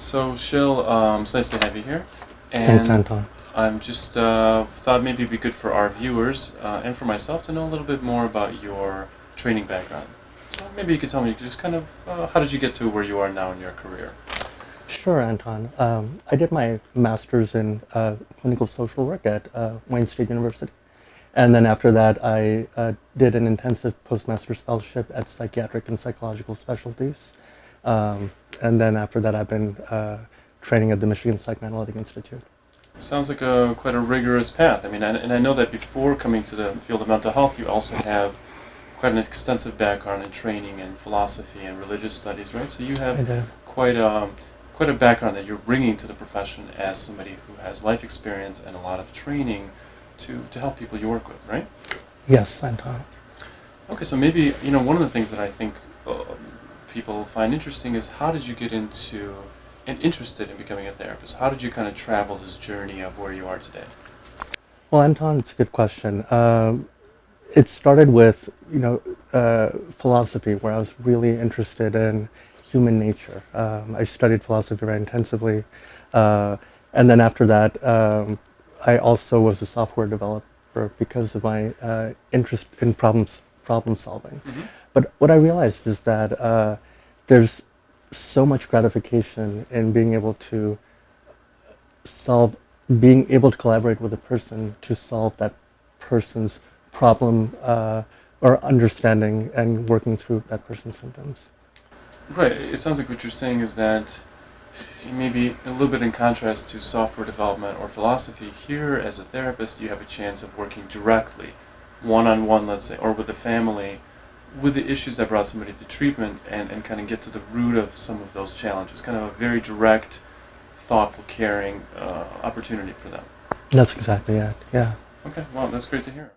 So, Shil, it's nice to have you here. Thanks, And Anton. I'm just thought maybe it'd be good for our viewers and for myself to know a little bit more about your training background. So maybe you could tell me just kind of how did you get to where you are now in your career? Sure, Anton. I did my master's in clinical social work at Wayne State University. And then after that, I did an intensive postmaster's fellowship at psychiatric and psychological specialties. And then after that, I've been training at the Michigan Psychoanalytic Institute. Sounds like quite a rigorous path. I mean, and I know that before coming to the field of mental health, you also have quite an extensive background in training in philosophy and religious studies, right? So you I have did. quite a background that you're bringing to the profession as somebody who has life experience and a lot of training to help people you work with, right? Yes, Anton. Okay, so maybe one of the things that I think people find interesting is how did you get into and interested in becoming a therapist? How did you kind of travel this journey of where you are today? Well, Anton, it's a good question. It started with, philosophy, where I was really interested in human nature. I studied philosophy very intensively. And then after that, I also was a software developer because of my interest in problem solving. Hmm. But what I realized is that there's so much gratification in being able to solve, being able to collaborate with a person to solve that person's problem or understanding and working through that person's symptoms. Right. It sounds like what you're saying is that maybe a little bit in contrast to software development or philosophy, here as a therapist you have a chance of working directly, one-on-one, let's say, or with a family, with the issues that brought somebody to treatment and kind of get to the root of some of those challenges. Kind of a very direct, thoughtful, caring opportunity for them. That's exactly it. Yeah. Okay, well, that's great to hear.